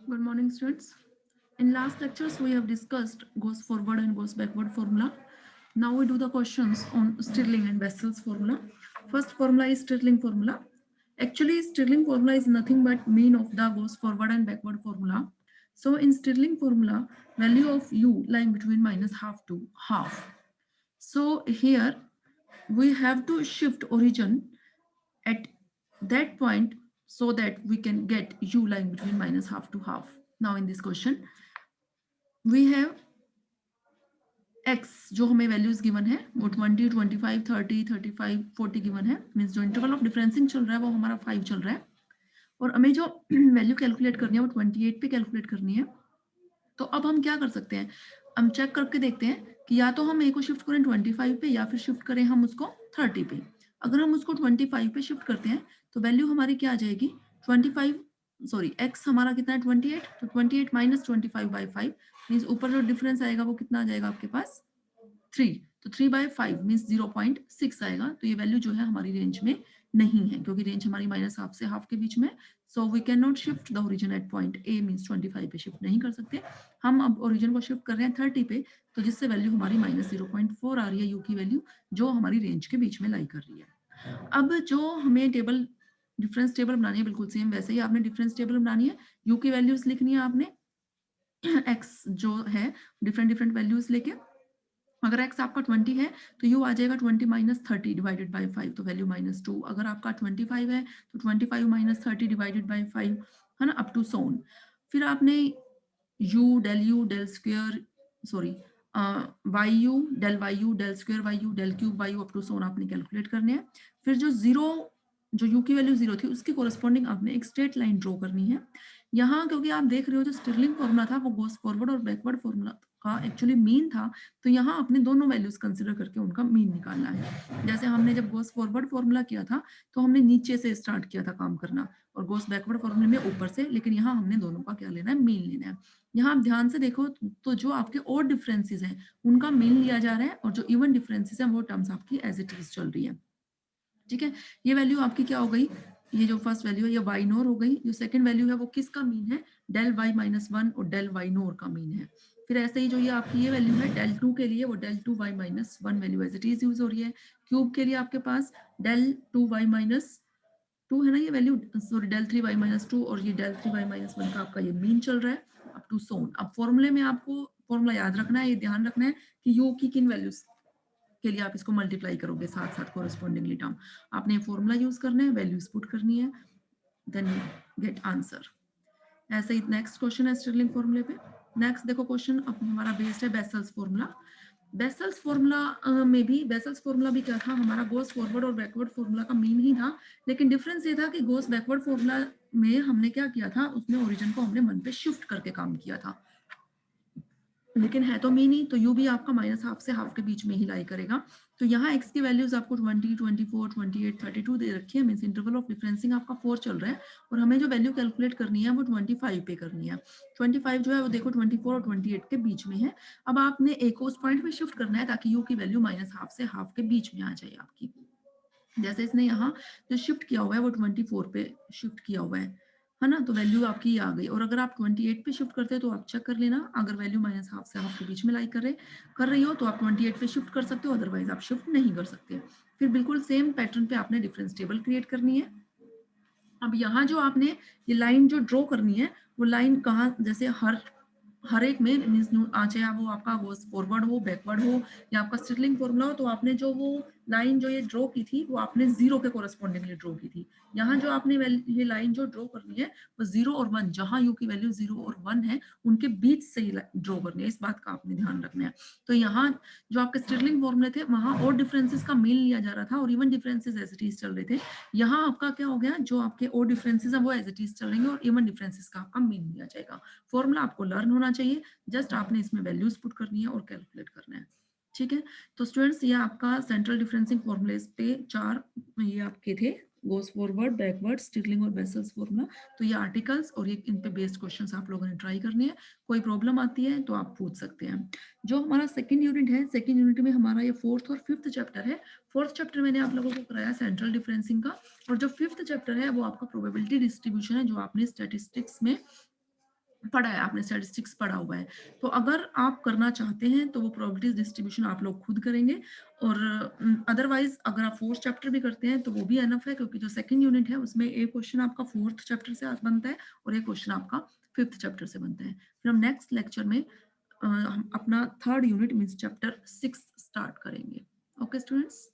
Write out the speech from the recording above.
Good morning, students. In last lectures, we have discussed goes forward and goes backward formula. Now we do the questions on Stirling and Bessel's formula. First formula is Stirling formula. Actually, Stirling formula is nothing but mean of the goes forward and backward formula. So in Stirling formula, value of u lying between minus half to half. So here we have to shift origin at that point so that we can get u lying between minus half to half. Now in this question we have x जो हमें values given है वो 20, 25, 30, 35, 40 given है। Means जो interval of डिफरेंसिंग चल रहा है वो हमारा 5 चल रहा है और हमें जो वैल्यू कैलकुलेट करनी है वो 28 पे कैलकुलेट करनी है। तो अब हम क्या कर सकते हैं, हम चेक करके देखते हैं कि या तो हम ए को शिफ्ट करें 25 पे या फिर शिफ्ट करें हम उसको 30 पे। अगर हम उसको 25 पे शिफ्ट करते हैं तो वैल्यू हमारी क्या आ जाएगी 25, सॉरी एक्स हमारा कितना है 28, तो 28 माइनस 25/5 मीन्स ऊपर जो डिफरेंस आएगा वो कितना आ जाएगा आपके पास 3, तो 3/5 मीन्स 0.6 आएगा। तो ये वैल्यू जो है हमारी रेंज में नहीं है क्योंकि रेंज हमारी माइनस हाफ से हाफ के बीच में। So we can not shift the origin at point A means 25 पे शिफ्ट नहीं कर सकते। हम अब ओरिजिन को शिफ्ट कर रहे हैं 30 पे, तो जिससे वैल्यू हमारी माइनस 0.4 आ रही है यू की वैल्यू, जो हमारी रेंज के बीच में लाई कर रही है। अब जो हमें टेबल डिफरेंस टेबल बनानी है बिल्कुल सेम वैसे ही आपने डिफरेंस टेबल बनानी है। यू की वैल्यूज लिखनी है आपने एक्स जो है डिफरेंट डिफरेंट वैल्यूज लेके। अगर x आपका 20 है तो u आ जाएगा 20 माइनस 30 डिवाइडेड बाई 5, तो वैल्यू -2। अगर आपका 25 है तो 25 माइनस 30 डिवाइडेड बाई 5, है ना, अप टू सोन। फिर आपने u del square, sorry Y U del square Y U del cube Y U up to so on आपने कैलकुलेट करने हैं। फिर जो जीरो, जो u की वैल्यू 0 थी उसके कोरस्पॉन्डिंग आपने एक स्ट्रेट लाइन ड्रॉ करनी है। यहाँ क्योंकि आप देख रहे हो जो स्टिरलिंग फॉर्मूला था वो गोस फॉरवर्ड और बैकवर्ड फॉर्मूला का एक्चुअली मीन था, तो यहाँ आपने दोनों वैल्यूज कंसिडर करके उनका मीन निकालना है। जैसे हमने जब गोस फॉरवर्ड फॉर्मूला किया था तो हमने नीचे से स्टार्ट किया था काम करना और गोस बैकवर्ड फॉर्मूले में ऊपर से, लेकिन यहाँ हमने दोनों का क्या लेना है, मीन लेना है। यहाँ आप ध्यान से देखो तो जो आपके और डिफरेंसेस हैं उनका मीन लिया जा रहा है और जो इवन डिफरेंसेस हैं वो टर्म्स आपकी एज इट इज चल रही है। ठीक है, ये वैल्यू आपकी क्या हो गई, ये जो फर्स्ट वैल्यू है ये वाई नोर हो गई। जो सेकंड वैल्यू है वो किसका मीन है, डेल वाई माइनस 1 और डेल वाई नोर का मीन है। फिर ऐसे ही जो ये आपकी ये वैल्यू है डेल 2 के लिए वो del 2 y minus 1 value as it is use हो रही है। क्यूब के लिए आपके पास डेल 2 वाई माइनस 2 है ना ये value, sorry del 3 y minus 2, और ये डेल 3 वाई माइनस 1 का आपका ये मीन चल रहा है अप टू सोन। अब फॉर्मूले में आपको फॉर्मूला याद रखना है, ये ध्यान रखना है कि यू की किन वैल्यूज के लिए आप इसको मल्टीप्लाई करोगे साथ साथ कोरस्पॉन्डिंगली टर्म। आपने फॉर्मूला यूज करना है, वैल्यूज पुट करनी है, देन गेट आंसर। ऐसे ही नेक्स्ट क्वेश्चन है स्टिरलिंग फॉर्मूले पे। नेक्स्ट देखो क्वेश्चन अब हमारा बेस्ड है बेसल्स फॉर्मूला। बेसल्स फॉर्मूला में भी बेसल्स फॉर्मूला भी क्या था, हमारा गोस फॉरवर्ड और बैकवर्ड फॉर्मूला का मीन ही था, लेकिन डिफरेंस ये था कि गोस बैकवर्ड फॉर्मूला में हमने क्या किया था, उसमें ओरिजिन को हमने 1 पे शिफ्ट करके काम किया था, लेकिन है तो मीन ही, तो यू भी आपका माइनस हाफ से हाफ के बीच में ही लाई करेगा। तो यहाँ एक्स की वैल्यूज आपको 20, 24, 28, 32 दे रखी है। मीन्स इंटरवल ऑफ डिफरेंसिंग आपका 4 चल रहा है और हमें जो वैल्यू कैलकुलेट करनी है वो 25 पे करनी है। 25 जो है वो देखो 24 और 28 के बीच में है। अब आपने ए को उस पॉइंट पे शिफ्ट करना है ताकि यू की वैल्यू माइनस हाफ से हाफ के बीच में आ जाए आपकी। जैसे इसने यहाँ जो शिफ्ट किया हुआ है वो 24 पे शिफ्ट किया हुआ है ना, तो वैल्यू आपकी आ गई। और अगर आप 28 पे शिफ्ट करते हैं तो आप चेक कर लेना, अगर वैल्यू माइनस हाफ से हाफ के बीच में लाई कर रही हो तो आप 28 पे शिफ्ट कर सकते हो, अदरवाइज आप शिफ्ट नहीं कर सकते। फिर बिल्कुल सेम पैटर्न पे आपने डिफरेंस टेबल क्रिएट करनी है। अब यहाँ जो आपने ये लाइन जो ड्रॉ करनी है वो लाइन कहाँ, जैसे हर एक में मीन्स चाहे वो आपका वो फॉरवर्ड हो बैकवर्ड हो या आपका स्टिरलिंग फॉर्मूला हो, तो आपने जो वो लाइन जो ये ड्रॉ की थी वो आपने 0 के कोरस्पॉन्डिंगली ड्रॉ की थी। यहाँ जो आपने ये लाइन जो ड्रॉ करनी है वो 0 और 1, जहां यू की वैल्यू 0 और 1 है उनके बीच से ही ड्रॉ करनी है, इस बात का आपने ध्यान रखना है। तो यहाँ जो आपके स्टिरलिंग फॉर्मूले थे वहां और डिफरेंसेस का मीन लिया जा रहा था और even differences as it is चल रहे थे। यहाँ आपका क्या हो गया, जो आपके और डिफरेंसेस है वो एज इट इज चलेंगे और इवन डिफरेंसेस का आपका मीन लिया जाएगा। फॉर्मूला आपको लर्न होना चाहिए, जस्ट आपने इसमें वैल्यूज पुट करनी है और कैलकुलेट करना है। ठीक है, तो स्टूडेंट्स ये आपका सेंट्रल डिफरेंसिंग फॉर्मूलेस पे 4 ये आपके थे, गोस फॉरवर्ड बैकवर्ड स्टिरलिंग और बेसल्स फॉर्मूला। तो ये आर्टिकल्स और ये इन पे बेस्ड क्वेश्चंस आप लोगों ने ट्राई करने हैं। कोई प्रॉब्लम आती है तो आप पूछ सकते हैं। जो हमारा सेकंड यूनिट है, सेकंड यूनिट में हमारा ये फोर्थ और फिफ्थ चैप्टर है। फोर्थ चैप्टर मैंने आप लोगों को कराया सेंट्रल डिफरेंसिंग का, और जो फिफ्थ चैप्टर है वो आपका प्रोबेबिलिटी डिस्ट्रीब्यूशन है, जो आपने स्टैटिस्टिक्स में पढ़ा है, आपने स्टैटिस्टिक्स पढ़ा हुआ है। तो अगर आप करना चाहते हैं तो वो प्रोबेबिलिटीज डिस्ट्रीब्यूशन आप लोग खुद करेंगे, और अदरवाइज अगर आप फोर्थ चैप्टर भी करते हैं तो वो भी एनफ है, क्योंकि जो सेकंड यूनिट है उसमें एक क्वेश्चन आपका फोर्थ चैप्टर से बनता है और एक क्वेश्चन आपका फिफ्थ चैप्टर से बनता है। फिर हम नेक्स्ट लेक्चर में हम अपना third unit means chapter 6 start करेंगे। Okay students.